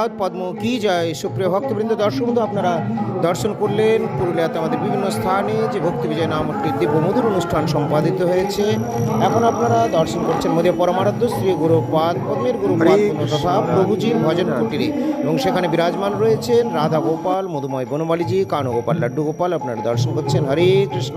গুরুপাদ পদ্ম কি যায়। সুপ্রিয় ভক্তবৃন্দ, দর্শক বন্ধু, আপনারা দর্শন করলেন পুরুলিয়াতে আমাদের বিভিন্ন স্থানে যে ভক্তি বিজয় নামটি দিব্যমধুর অনুষ্ঠান সম্পাদিত হয়েছে। এখন আপনারা দর্শন করছেন মোদে পরমারাধ্য শ্রী গুরুপাদ পদ্মের গুরুপাদ তথা প্রভুজির ভজন কুটিরে, এবং সেখানে বিরাজমান রয়েছেন রাধা গোপাল, মধুময় বনমালীজি, কানু গোপাল, লাড্ডু গোপাল। আপনারা দর্শন করছেন। হরে কৃষ্ণ।